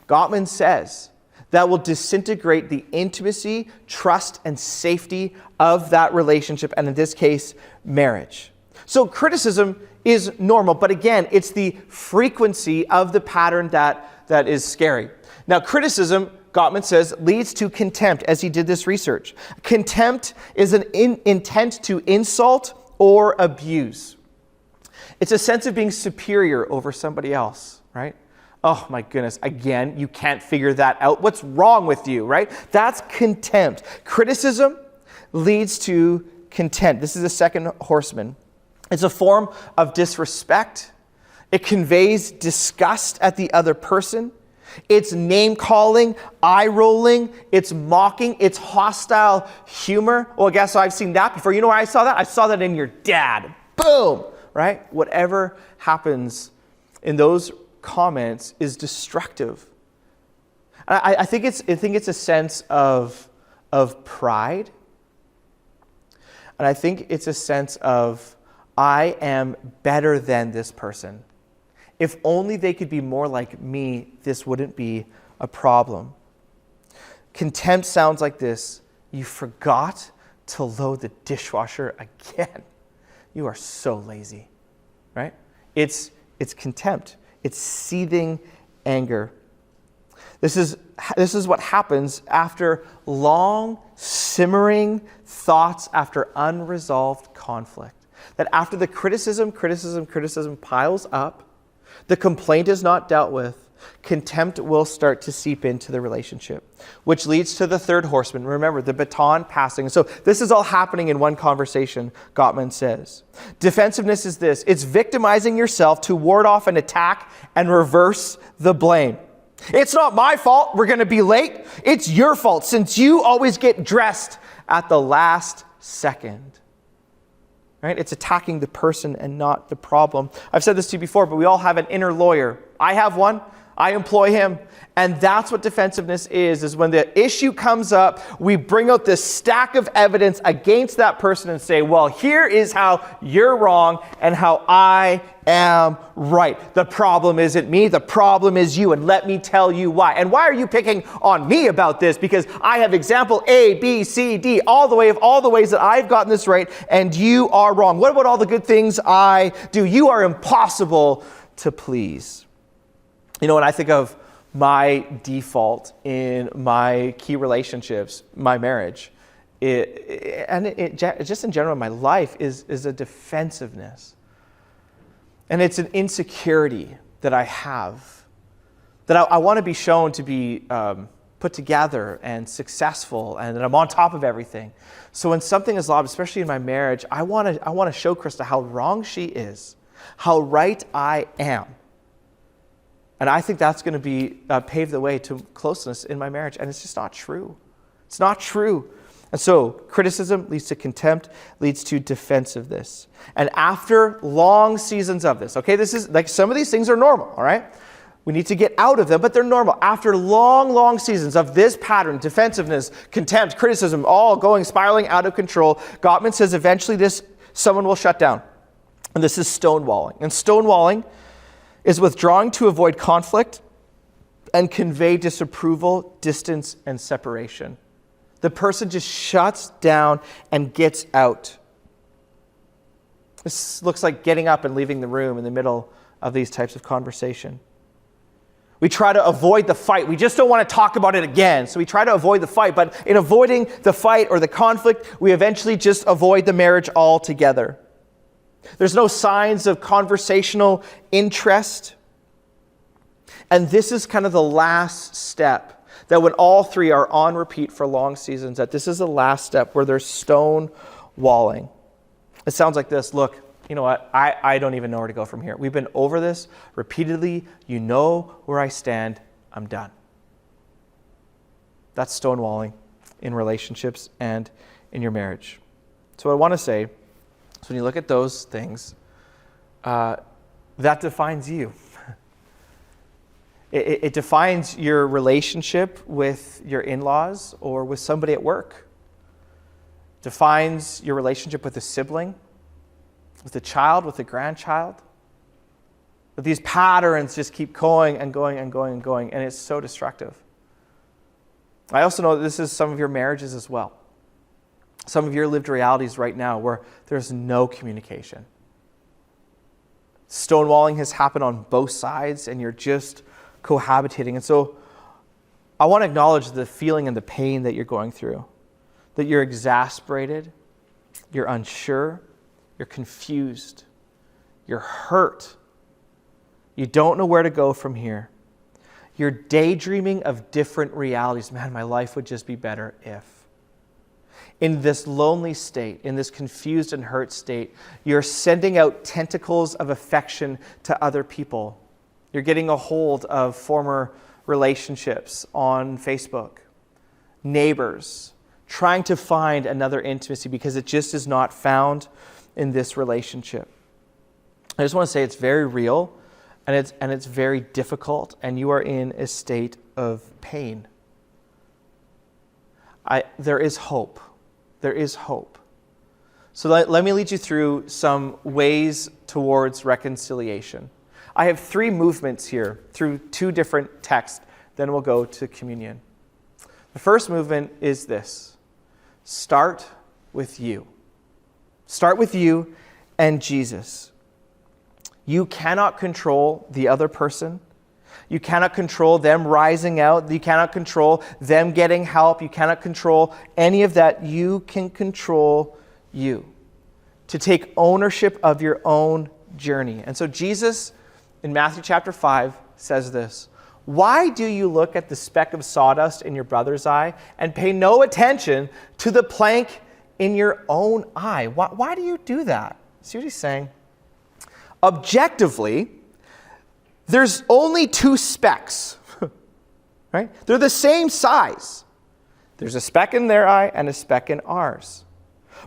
Gottman says that will disintegrate the intimacy, trust, and safety of that relationship, and in this case, marriage. So criticism is normal, but again, it's the frequency of the pattern that is scary. Now, criticism, Gottman says, leads to contempt, as he did this research. Contempt is an intent to insult or abuse. It's a sense of being superior over somebody else, right? Oh my goodness, again, you can't figure that out. What's wrong with you, right? That's contempt. Criticism leads to contempt. This is the second horseman. It's a form of disrespect. It conveys disgust at the other person. It's name-calling, eye-rolling, it's mocking, it's hostile humor. Well, I guess I've seen that before. You know where I saw that? I saw that in your dad. Boom! Right? Whatever happens in those comments is destructive. I think it's a sense of pride. And I think it's a sense of, I am better than this person. If only they could be more like me, this wouldn't be a problem. Contempt sounds like this: you forgot to load the dishwasher again. You are so lazy, right? It's contempt. It's seething anger. This is what happens after long, simmering thoughts, after unresolved conflict. That after the criticism piles up, the complaint is not dealt with, contempt will start to seep into the relationship, which leads to the third horseman. Remember, the baton passing. So this is all happening in one conversation, Gottman says. Defensiveness is this: it's victimizing yourself to ward off an attack and reverse the blame. It's not my fault we're going to be late. It's your fault since you always get dressed at the last second. Right? It's attacking the person and not the problem. I've said this to you before, but we all have an inner lawyer. I have one. I employ him. And that's what defensiveness is when the issue comes up, we bring out this stack of evidence against that person and say, well, here is how you're wrong and how I am right. The problem isn't me. The problem is you. And let me tell you why. And why are you picking on me about this? Because I have example A, B, C, D, all the ways that I've gotten this right, and you are wrong. What about all the good things I do? You are impossible to please. You know, when I think of my default in my key relationships, my marriage, just in general in my life is a defensiveness. And it's an insecurity that I have, that I want to be shown to be put together and successful, and that I'm on top of everything. So when something is lost, especially in my marriage, I want to show Krista how wrong she is, how right I am. And I think that's going to be pave the way to closeness in my marriage. And it's just not true. It's not true. And so criticism leads to contempt, leads to defensiveness. And after long seasons of this, okay, this is like some of these things are normal, all right? We need to get out of them, but they're normal. After long seasons of this pattern, defensiveness, contempt, criticism, all spiraling out of control, Gottman says eventually someone will shut down. And this is stonewalling. And stonewalling is withdrawing to avoid conflict and convey disapproval, distance, and separation. The person just shuts down and gets out. This looks like getting up and leaving the room in the middle of these types of conversation. We try to avoid the fight. We just don't want to talk about it again. So we try to avoid the fight. But in avoiding the fight or the conflict, we eventually just avoid the marriage altogether. There's no signs of conversational interest. And this is kind of the last step, that when all three are on repeat for long seasons, that this is the last step where there's stonewalling. It sounds like this: look, you know what? I don't even know where to go from here. We've been over this repeatedly. You know where I stand. I'm done. That's stonewalling in relationships and in your marriage. So what I want to say, so when you look at those things, that defines you. It defines your relationship with your in-laws or with somebody at work. Defines your relationship with a sibling, with a child, with a grandchild. But these patterns just keep going and going and going and going, and it's so destructive. I also know that this is some of your marriages as well. Some of your lived realities right now where there's no communication. Stonewalling has happened on both sides, and you're just cohabitating. And so I want to acknowledge the feeling and the pain that you're going through, that you're exasperated, you're unsure, you're confused, you're hurt. You don't know where to go from here. You're daydreaming of different realities. Man, my life would just be better if. In this lonely state, in this confused and hurt state, you're sending out tentacles of affection to other people. You're getting a hold of former relationships on Facebook, neighbors, trying to find another intimacy because it just is not found in this relationship. I just want to say it's very real. And it's very difficult, and you are in a state of pain. There is hope. There is hope. So let me lead you through some ways towards reconciliation. I have 3 movements here through 2 different texts. Then we'll go to communion. The first movement is this. Start with you. Start with you and Jesus. You cannot control the other person. You cannot control them rising out. You cannot control them getting help. You cannot control any of that. You can control you. To take ownership of your own journey. And so Jesus, in Matthew chapter 5, says this. Why do you look at the speck of sawdust in your brother's eye and pay no attention to the plank in your own eye? Why do you do that? See what he's saying? Objectively, there's only 2 specks, right? They're the same size. There's a speck in their eye and a speck in ours.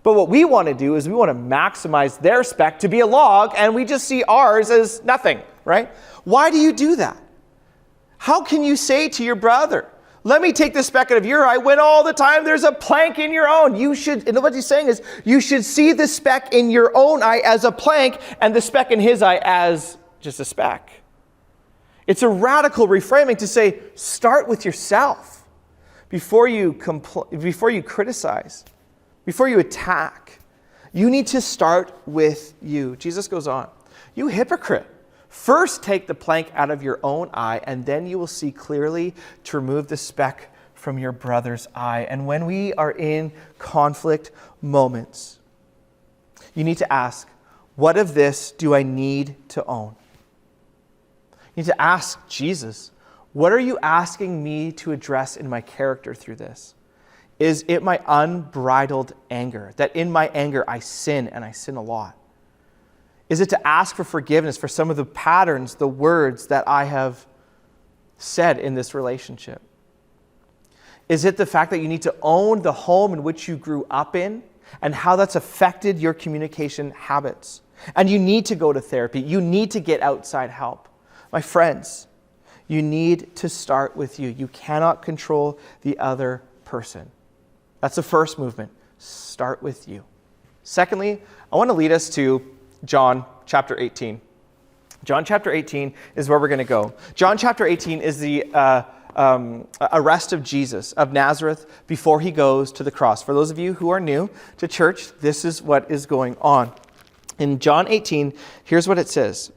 But what we want to do is we want to maximize their speck to be a log, and we just see ours as nothing, right? Why do you do that? How can you say to your brother, let me take the speck out of your eye when all the time there's a plank in your own? You should, and what he's saying is, you should see the speck in your own eye as a plank and the speck in his eye as just a speck. It's a radical reframing to say, start with yourself before you criticize, before you attack. You need to start with you. Jesus goes on, you hypocrite. First take the plank out of your own eye, and then you will see clearly to remove the speck from your brother's eye. And when we are in conflict moments, you need to ask, what of this do I need to own? You need to ask Jesus, what are you asking me to address in my character through this? Is it my unbridled anger? That in my anger I sin, and I sin a lot? Is it to ask for forgiveness for some of the patterns, the words that I have said in this relationship? Is it the fact that you need to own the home in which you grew up in and how that's affected your communication habits? And you need to go to therapy. You need to get outside help. My friends, you need to start with you. You cannot control the other person. That's the first movement. Start with you. Secondly, I want to lead us to John chapter 18. John chapter 18 is where we're going to go. John chapter 18 is the arrest of Jesus of Nazareth before he goes to the cross. For those of you who are new to church, this is what is going on. In John 18, here's what it says.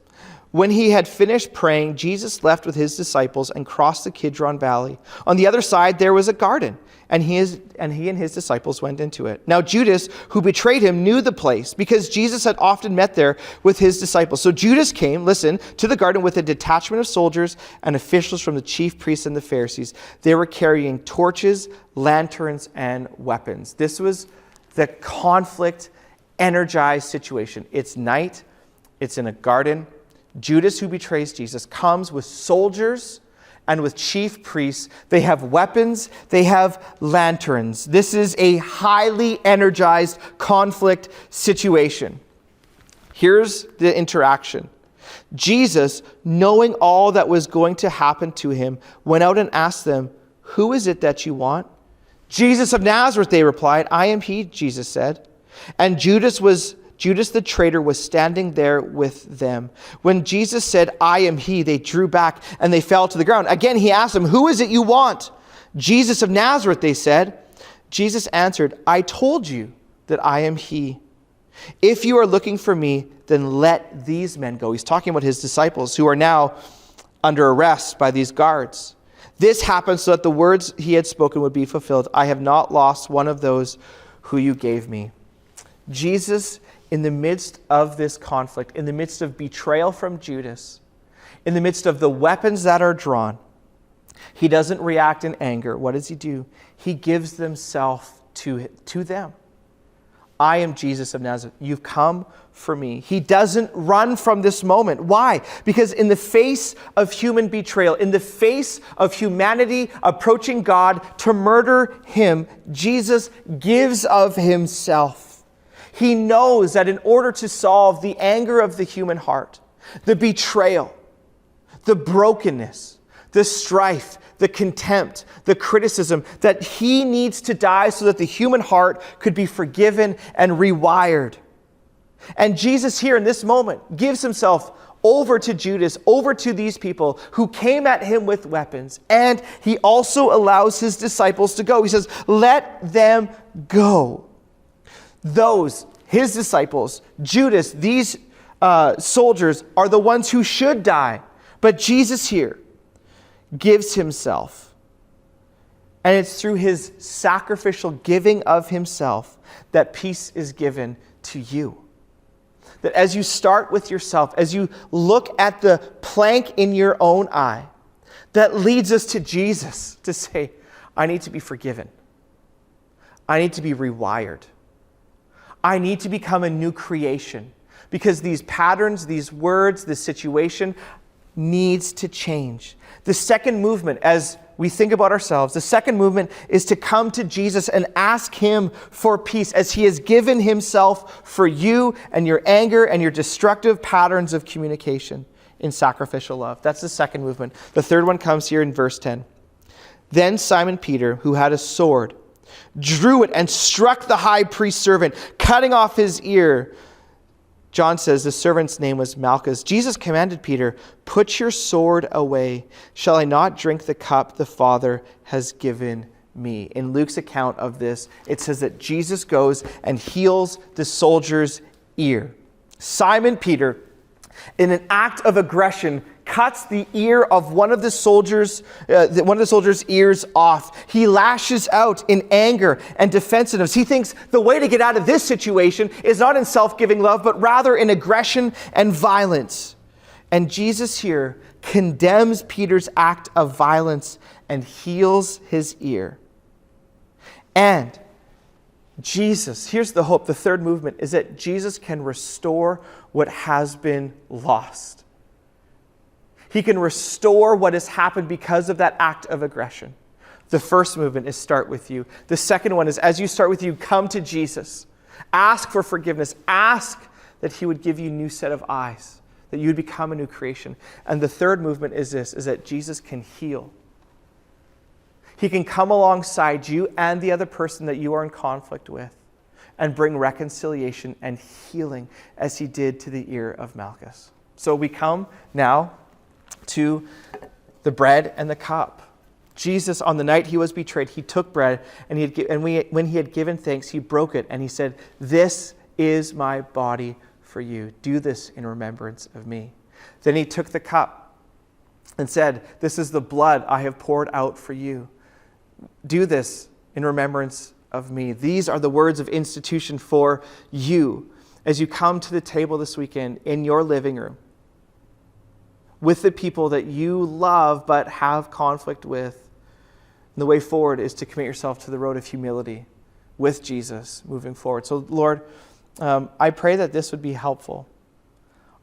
When he had finished praying, Jesus left with his disciples and crossed the Kidron Valley. On the other side, there was a garden, and he and his disciples went into it. Now Judas, who betrayed him, knew the place because Jesus had often met there with his disciples. So Judas came, listen, to the garden with a detachment of soldiers and officials from the chief priests and the Pharisees. They were carrying torches, lanterns, and weapons. This was the conflict-energized situation. It's night. It's in a garden. Judas, who betrays Jesus, comes with soldiers and with chief priests. They have weapons. They have lanterns. This is a highly energized conflict situation. Here's the interaction. Jesus, knowing all that was going to happen to him, went out and asked them, "Who is it that you want?" "Jesus of Nazareth," they replied. "I am he," Jesus said. And Judas the traitor was standing there with them. When Jesus said, "I am he," they drew back and they fell to the ground. Again he asked them, "Who is it you want?" "Jesus of Nazareth," they said. Jesus answered, "I told you that I am he. If you are looking for me, then let these men go." He's talking about his disciples who are now under arrest by these guards. This happened so that the words he had spoken would be fulfilled. "I have not lost one of those who you gave me." Jesus, in the midst of this conflict, in the midst of betrayal from Judas, in the midst of the weapons that are drawn, he doesn't react in anger. What does he do? He gives himself to them. "I am Jesus of Nazareth. You've come for me." He doesn't run from this moment. Why? Because in the face of human betrayal, in the face of humanity approaching God to murder him, Jesus gives of himself. He knows that in order to solve the anger of the human heart, the betrayal, the brokenness, the strife, the contempt, the criticism, that he needs to die so that the human heart could be forgiven and rewired. And Jesus here in this moment gives himself over to Judas, over to these people who came at him with weapons. And he also allows his disciples to go. He says, "Let them go." Those, his disciples, Judas, these soldiers are the ones who should die. But Jesus here gives himself. And it's through his sacrificial giving of himself that peace is given to you. That as you start with yourself, as you look at the plank in your own eye, that leads us to Jesus to say, "I need to be forgiven. I need to be rewired. I need to become a new creation." Because these patterns, these words, this situation needs to change. The second movement, as we think about ourselves, the second movement is to come to Jesus and ask him for peace as he has given himself for you and your anger and your destructive patterns of communication in sacrificial love. That's the second movement. The third one comes here in verse 10. Then Simon Peter, who had a sword, drew it and struck the high priest's servant, cutting off his ear. John says the servant's name was Malchus. Jesus commanded Peter, "Put your sword away. Shall I not drink the cup the Father has given me?" In Luke's account of this, it says that Jesus goes and heals the soldier's ear. Simon Peter, in an act of aggression, cuts the ear of one of the soldier's ears off. He lashes out in anger and defensiveness. He thinks the way to get out of this situation is not in self-giving love, but rather in aggression and violence. And Jesus here condemns Peter's act of violence and heals his ear. And Jesus, here's the hope, the third movement, is that Jesus can restore what has been lost. He can restore what has happened because of that act of aggression. The first movement is start with you. The second one is, as you start with you, come to Jesus. Ask for forgiveness. Ask that he would give you a new set of eyes, that you would become a new creation. And the third movement is this, is that Jesus can heal. He can come alongside you and the other person that you are in conflict with and bring reconciliation and healing as he did to the ear of Malchus. So we come now to the bread and the cup. Jesus, on the night he was betrayed, he took bread and when he had given thanks, he broke it and he said, "This is my body for you. Do this in remembrance of me." Then he took the cup and said, "This is the blood I have poured out for you. Do this in remembrance of me." These are the words of institution for you as you come to the table this weekend in your living room with the people that you love but have conflict with. And the way forward is to commit yourself to the road of humility with Jesus moving forward. So Lord, I pray that this would be helpful.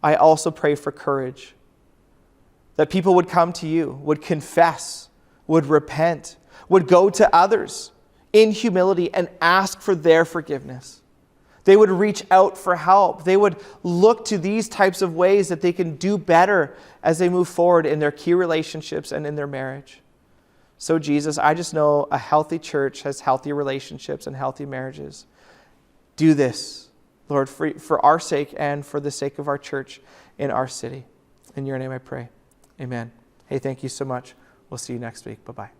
I also pray for courage, that people would come to you, would confess, would repent, would go to others in humility and ask for their forgiveness. They would reach out for help. They would look to these types of ways that they can do better as they move forward in their key relationships and in their marriage. So Jesus, I just know a healthy church has healthy relationships and healthy marriages. Do this, Lord, for our sake and for the sake of our church in our city. In your name I pray. Amen. Hey, thank you so much. We'll see you next week. Bye-bye.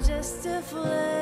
just a flame.